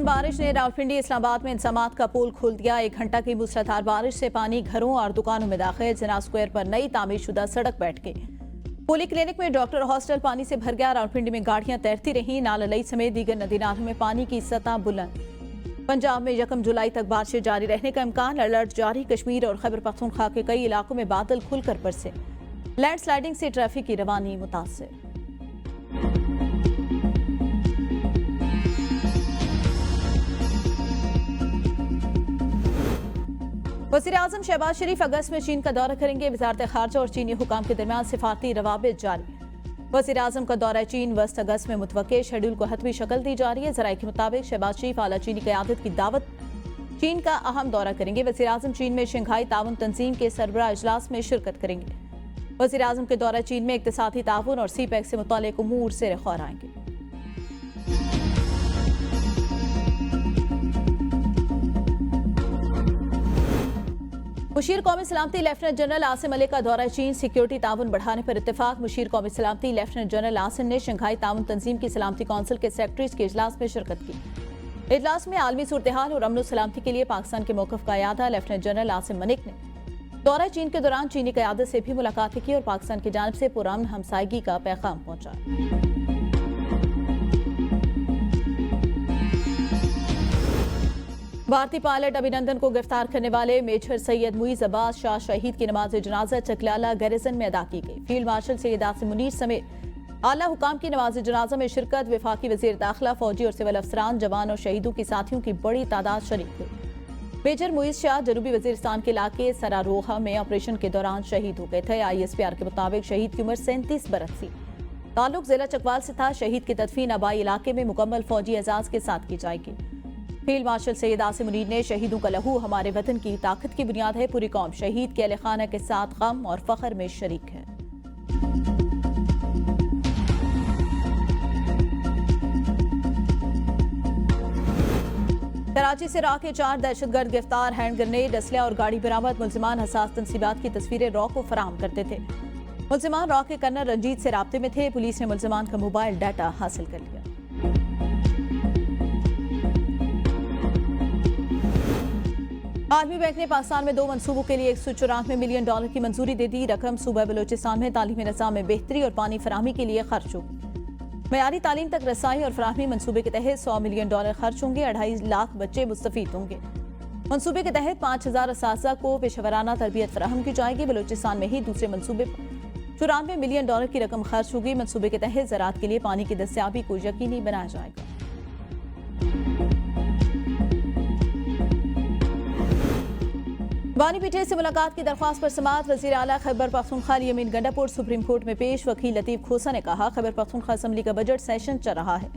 Monsoon बारिश ने रावलपिंडी इस्लामाबाद में इंतजामात का पोल खोल दिया। 1 घंटा की मूसलाधार बारिश से पानी घरों और दुकानों में दाखिल। जिना स्क्वायर पर नई तामीर शुदा सड़क बैठ गई। पोली क्लिनिक में डॉक्टर हॉस्टल पानी से भर गया। रावलपिंडी में गाड़ियां तैरती रहीं। नाललई समेत दीगर नदी नालों में पानी की सतह बुलंद। पंजाब में 1 जुलाई तक बारिशें जारी रहने का इम्कान। अलर्ट जारी। कश्मीर और खैबर पख्तूनख्वा के कई इलाकों में बादल खुलकर बरसे। लैंडस्लाइडिंग से ट्रैफिक की रवानी मुतासिर। वज़ीर-ए-आज़म शहबाज शरीफ अगस्त में चीन का दौरा करेंगे। वज़ारत खारजा और चीनी हुकाम के दरमियान सिफारती रवाबित जारी। वज़ीर-ए-आज़म का दौरा चीन वस्त अगस्त में मुतवक्के। शेड्यूल को हतमी शक्ल दी जा रही है। ज़राए के मुताबिक शहबाज शरीफ आला चीनी क़यादत की दावत चीन का अहम दौरा करेंगे। वज़ीर-ए-आज़म चीन में शंघाई ताउन तंजीम के सरबराह इजलास में शिरकत करेंगे। वज़ीर-ए-आज़म के दौरा चीन में इक़्तिसादी ताउन और सीपैक से मुताल्लिक़ उमूर से खौर आएंगे। मुशीर कौमी सलामती लेफ्टिनेंट जनरल आसिम अली का दौरा चीन। सिक्योरिटी ताउन बढ़ाने पर इत्तेफाक। मुशीर कौमी सलामती लेफ्टिनेंट जनरल आसिम ने शंघाई ताउन तंजीम की सलामती कौंसिल के सेक्रेटरीज के इजलास में शिरकत की। इजलास में आलमी सूरत-ए-हाल और अमन सलामती के लिए पाकिस्तान के मौक़िफ़ का यादा लेफ्टिनेंट जनरल आसिम मलिक ने दौरा चीन के दौरान चीनी क़यादत से भी मुलाकात की और पाकिस्तान की जानिब से पुरअमन हमसायगी का पैगाम पहुंचा। भारतीय पायलट अभिनंदन को गिरफ्तार करने वाले मेजर सैयद मुईज अब्बास शाह शहीद की नमाज जनाजा चकलाला गैरिजन में अदा की गई। फील्ड मार्शल सैयद आसिम मुनीर समेत आला हुकाम की नमाज जनाजा में शिरकत। वफाकी वज़ीर दाखिला, फौजी और सिविल अफसरान, जवान और शहीदों की साथियों की बड़ी तादाद शरीक हुई। मेजर मुईज शाह जनूबी वजीरिस्तान के इलाके सरारोहा में ऑपरेशन के दौरान शहीद हो गए थे। ISPR के मुताबिक शहीद की उम्र 37 बरस थी। ताल्लुक जिला चकवाल से था। शहीद की तदफीन आबाई इलाके में मुकम्मल फौजी एजाज के साथ की जाएगी। फील्ड मार्शल सैयद आसिम मुनीर ने शहीदों का लहू हमारे वतन की ताकत की बुनियाद है। पूरी कौम शहीद के अहले खाना के साथ गम और फख्र में शरीक है। कराची से रॉ के 4 दहशतगर्द गिरफ्तार। हैंड ग्रेनेड, असला और गाड़ी बरामद। मुल्जिमान हसास तंसीबात की तस्वीरें रॉ को फराहम करते थे। मुल्जिमान रॉ के कर्नल रंजीत से राब्ते में थे। पुलिस ने मुल्जिमान का मोबाइल डाटा हासिल कर लिया। आलमी बैंक ने पाकिस्तान में 2 मनसूबों के लिए $194 मिलियन की मंजूरी दे दी। रकम सूबा बलोचिस्तान में तालीमी निज़ाम में बेहतरी और पानी फराहमी के लिए खर्च होगी। मयारी तालीम तक रसाई और फराहमी मनसूबे के तहत $100 मिलियन खर्च होंगे। 2.5 लाख बच्चे मुस्तफीद होंगे। मनसूबे के तहत 5000 असातिज़ा को पेशेवराना तरबियत फराहम की जाएगी। बलोचिस्तान में ही दूसरे मनसूबे पर $94 मिलियन की रकम खर्च होगी। मनसूबे के तहत ज़राअत के लिए पानी की दस्तियाबी को यकीनी बनाया जाएगा। बानी पीटीआई से मुलाकात की दरख्वास्त पर समाअत। वज़ीर आला खैबर पख्तूनख्वा यमीन गंडापुर सुप्रीम कोर्ट में पेश। वकील लतीफ खोसा ने कहा खैबर पख्तूनख्वा असम्बली का बजट सेशन चल रहा है।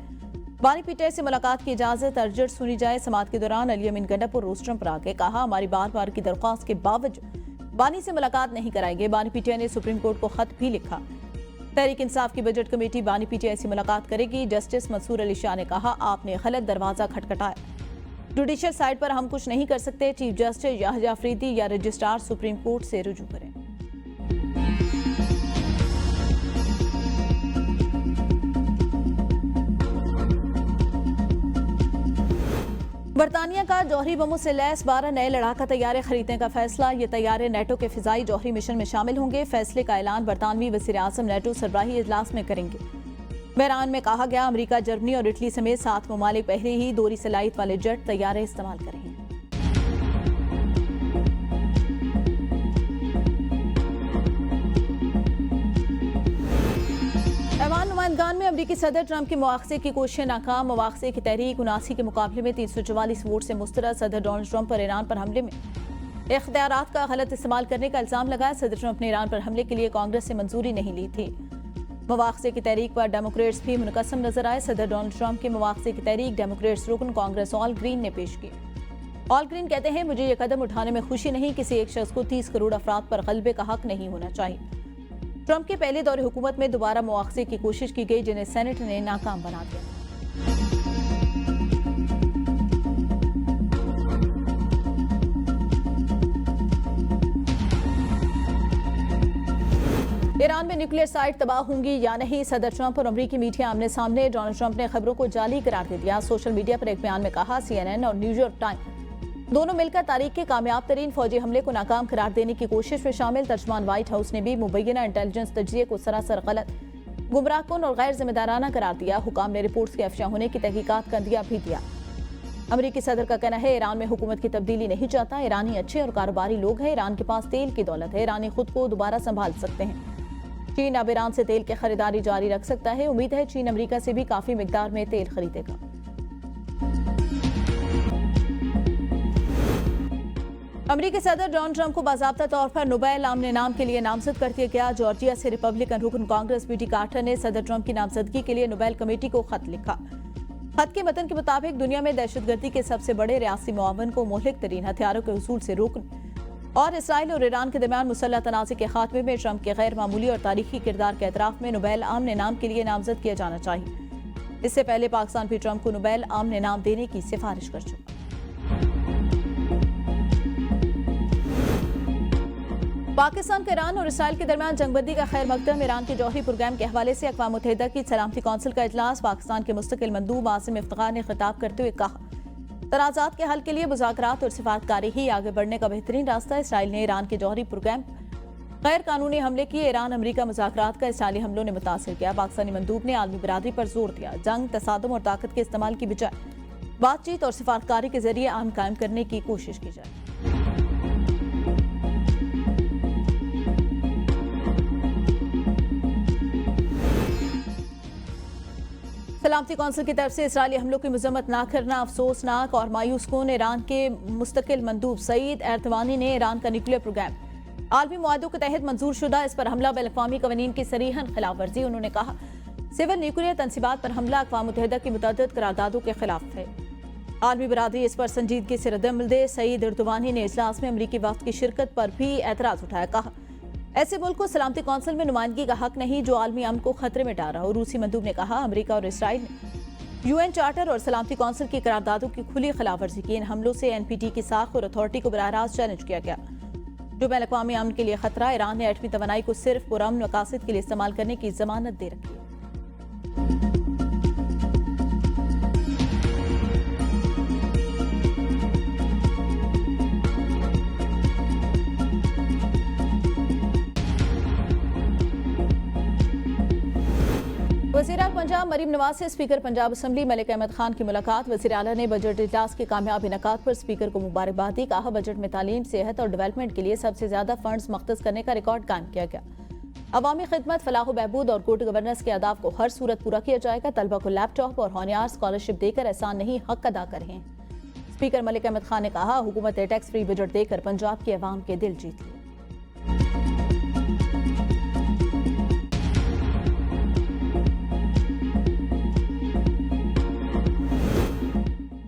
बानी पीटीआई से मुलाकात की इजाजत अर्जेंट सुनी जाए। समाअत के दौरान अली यमीन गंडापुर रोस्टरम पर आके कहा हमारी बार बार की दरख्वास्त के बावजूद बानी से मुलाकात नहीं कराएंगे। बानी पीटीआई ने सुप्रीम कोर्ट को खत भी लिखा। तहरीक इंसाफ की बजट कमेटी बानी पीटीआई से मुलाकात करेगी। जस्टिस मंसूर अली शाह ने कहा आपने गलत दरवाजा खटखटाया। जुडिशियल साइड पर हम कुछ नहीं कर सकते। चीफ जस्टिस याहया अफरीदी या रजिस्ट्रार सुप्रीम कोर्ट से रुजू करें। बरतानिया का जौहरी बमों से लैस 12 नए लड़ाका तैयारे खरीदने का फैसला। ये तैयारे नेटो के फिजाई जौहरी मिशन में शामिल होंगे। फैसले का ऐलान बरतानवी वज़ीर-ए-आज़म नेटो सरबराही इजलास में करेंगे। बयान में कहा गया अमेरिका, जर्मनी और इटली समेत 7 ममालिक पहले ही दोहरी सलाहियत वाले जेट तैयारे इस्तेमाल करेंगे। ऐवान नुमाइंदगान में अमरीकी सदर ट्रंप के मुआवजे की कोशिशें नाकाम। मुआवजे की तहरीक 79 के मुकाबले में 344 वोट से मुस्तरद। सदर डोनाल्ड ट्रंप पर ईरान पर हमले में इख्तियारात का गलत इस्तेमाल करने का इल्जाम लगाया। सदर ट्रंप ने ईरान पर हमले के लिए कांग्रेस से मंजूरी नहीं ली थी। मुआवजे की तहरीक पर डेमोक्रेट्स भी मुनकसम नजर आए। सदर डोनाल्ड ट्रंप के मुआवजे की तहरीक डेमोक्रेट्स रुकन कांग्रेस ऑल ग्रीन ने पेश की। ऑल ग्रीन कहते हैं मुझे ये कदम उठाने में खुशी नहीं। किसी एक शख्स को 30 करोड़ अफराद पर गलबे का हक नहीं होना चाहिए। ट्रंप के पहले दौरे हुकूमत में दोबारा मुआवजे की कोशिश की गई जिन्हें सेनेट ने नाकाम बना दिया। ईरान ईरान में न्यूक्लियर साइट तबाह होंगी या नहीं, सदर ट्रंप और अमेरिकी मीडिया आमने सामने। डोनाल्ड ट्रंप ने खबरों को जाली करार दे दिया। सोशल मीडिया पर एक बयान में कहा, CNN और न्यूयॉर्क टाइम्स दोनों मिलकर तारीख के कामयाब तरीन फौजी हमले को नाकाम करार देने की कोशिश में शामिल। तर्जमान व्हाइट हाउस ने भी मुबैना इंटेलिजेंस तजिए को सरासर गलत, गुमराहकुन और गैर जिम्मेदाराना करार दिया। हुकाम ने रिपोर्ट्स के अफशा होने की तहकीकात का दिया भी दिया। अमेरिकी सदर का कहना है, ईरान में हुकूमत की तब्दीली नहीं चाहता। ईरानी अच्छे और कारोबारी लोग हैं। ईरान के पास तेल की दौलत है। ईरानी खुद को दोबारा संभाल सकते हैं। चीन अब ईरान से तेल की खरीदारी जारी रख सकता है। उम्मीद है चीन अमेरिका से भी काफी मिकदार में तेल खरीदेगा। अमेरिकी सदर डोनाल्ड ट्रंप को बाज़ाब्ता तौर पर नोबेल आमने नाम के लिए नामजद कर दिया गया। जॉर्जिया से रिपब्लिकन रुकन कांग्रेस बीटी कार्टर ने सदर ट्रंप की नामजदगी के लिए नोबेल कमेटी को खत लिखा। खत के मतन के मुताबिक दुनिया में दहशतगर्दी के सबसे बड़े रियासी मुआवन को मुहलिक तरीन हथियारों के उसूल से रोकने और इसराइल और ईरान के दरमियान मुसल्लह तनाज़े के खात्मे में ट्रंप के गैर मामूली और तारीखी किरदार के एतराफ़ में नोबेल आमने नाम के लिए नामजद किया जाना चाहिए। इससे पहले पाकिस्तान भी ट्रंप को नोबेल आमने नाम देने की सिफारिश कर चुका। पाकिस्तान का ईरान और इसराइल के दरमियान जंगबंदी का खैर मकदम। ईरान के जौहरी प्रोग्राम के हवाले से अक़वाम मुत्तहिदा की सलामती कौंसिल का इजलास। पाकिस्तान के मुस्तकिल मंदूब आसिम इफ्तिखार ने खिताब करते हुए कहा, तनाज़ात के हल के लिए मुज़ाकरात और सिफारतकारी ही आगे बढ़ने का बेहतरीन रास्ता। इसराइल ने ईरान के जौहरी प्रोग्राम गैर कानूनी हमले किए। ईरान अमेरिका मुज़ाकरात का इसराइली हमलों ने मुतासिर किया। पाकिस्तानी मंदूब ने आलमी बिरादरी पर जोर दिया, जंग, तसादुम और ताकत के इस्तेमाल की बजाय बातचीत और सिफारतकारी के जरिए अमन कायम करने की कोशिश की जाए। सलामती कौंसिल की तरफ से इसराइली हमलों की मजम्मत ना करना अफसोसनाक और मायूस कुन। ईरान के मुस्तकिल मंदूब सईद एर्दवानी ने ईरान का न्यूक्लियर प्रोग्राम आलमी मुआहदों के तहत मंजूर शुदा, इस पर हमला बैन-अक़वामी कवानीन की सरीहन खिलाफ वर्जी। उन्होंने कहा, सिविल न्यूक्लियर तनसीबात पर हमला अक़वाम मुत्तहिदा की मुतअद्दिद करारदादों के खिलाफ है। आलमी बरादरी इस पर संजीदगी से रद्द-ए-अमल दे। सईद एर्दवानी ने इजलास में अमरीकी वफ़द की शिरकत पर भी एतराज़ उठाया। कहा, ऐसे मुल्क को सलामती कौंसिल में नुमाइंदगी का हक नहीं जो आलमी अमन को खतरे में डाल रहा हो। रूसी मंदूब ने कहा, अमेरिका और इसराइल ने UN चार्टर और सलामती कौंसिल की करारदादों की खुली खिलाफवर्जी की। इन हमलों से NPT की साख और अथॉरिटी को बराह रास्त चैलेंज किया गया, जो बैन-अक़वामी अमन के लिए खतरा। ईरान ने एटमी तवानाई को सिर्फ पुरअमन मकासद के लिए इस्तेमाल करने की जमानत दे रखी है। वज़ीर-ए-आला पंजाब मरीम नवाज से स्पीकर पंजाब असम्बली मलिक अहमद खान की मुलाकात। वज़ीर आला ने बजट इजलास के कामयाब इनेकाद पर स्पीकर को मुबारकबाद दी। कहा, बजट में तालीम, सेहत और डेवलपमेंट के लिए सबसे ज्यादा फंड्स मख्तस करने का रिकॉर्ड कायम किया गया। अवामी खिदमत, फलाह बहबूद और गुड गवर्नेंस के अहदाफ को हर सूरत पूरा किया जाएगा। तलबा को लैपटॉप और होनियार स्कॉलरशिप देकर एहसान नहीं हक अदा कर रहे हैं। स्पीकर मलिक अहमद खान ने कहा, हुकूमत ने टैक्स फ्री बजट देकर पंजाब के अवाम के दिल जीत लिए।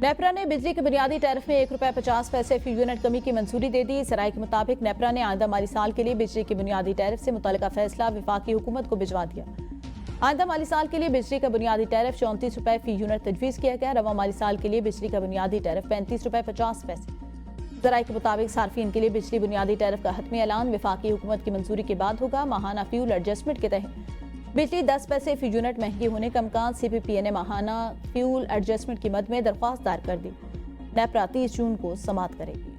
नेपरा ने बिजली के बुनियादी टैरिफ में ₹1.50 फी यूनिट कमी की मंजूरी दे दी। सराय के मुताबिक नेपरा ने आइंदा माली साल के लिए बिजली के बुनियादी टैरिफ से मुतल्लिका फैसला वफाकी हुकूमत को भिजवा दिया। आइंदा माली साल के लिए बिजली का बुनियादी टैरिफ ₹34 फी यूनिट तजवीज़ किया गया। रवा माली साल के लिए बिजली का बुनियादी टैरिफ ₹35.50। सराय के मुताबिक सार्फिन के लिए बिजली बुनियादी टैरिफ का हतमी ऐलान वफाकी हुकूमत की मंजूरी के बाद होगा। माहाना फ्यूल एडजस्टमेंट के तहत बिजली 10 पैसे फी यूनिट महंगी होने का इम्कान। CPPA ने माहाना फ्यूल एडजस्टमेंट की मद में दरख्वास्त दायर कर दी। नेपरा 30 जून को समाअत करेगी।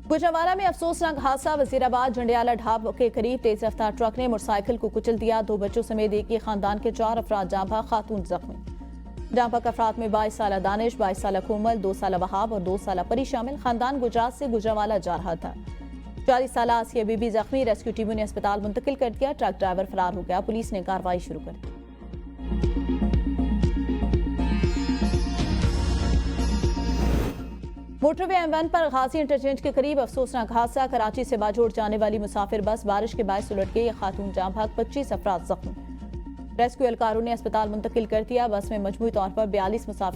गुजरांवाला में अफसोसनाक हादसा। वजीराबाद जंडियाला ढाब के करीब तेज रफ्तार ट्रक ने मोटरसाइकिल को कुचल दिया। 2 बच्चों समेत एक ही खानदान के 4 अफराद जाँ बहक, खातून जख्मी। जाँ बहक अफराद में 22 साल दानिश, 22 साल कोमल, 2 साल वहाब और 2 साल परी शामिल। खानदान गुजरात से गुजरांवाला जा रहा था। 40 साल आसिया बीबी जख्मी। रेस्क्यू टीमों ने अस्पताल मुंतकिल कर दिया। ट्रक ड्राइवर फरार हो गया। पुलिस ने कार्रवाई शुरू कर दी। मोटरवे M1 पर गाजी इंटरचेंज के करीब अफसोसनाक हादसा। कराची से बाजोड़ जाने वाली मुसाफिर बस बारिश के बायस उलट गई। खातून जाँ बहक, 25 अफराद जख्मी। रेस्क्यू एहलकारों ने अस्पताल मुंतकिल कर दिया। बस में मजमूई तौर पर 42 मुसाफिर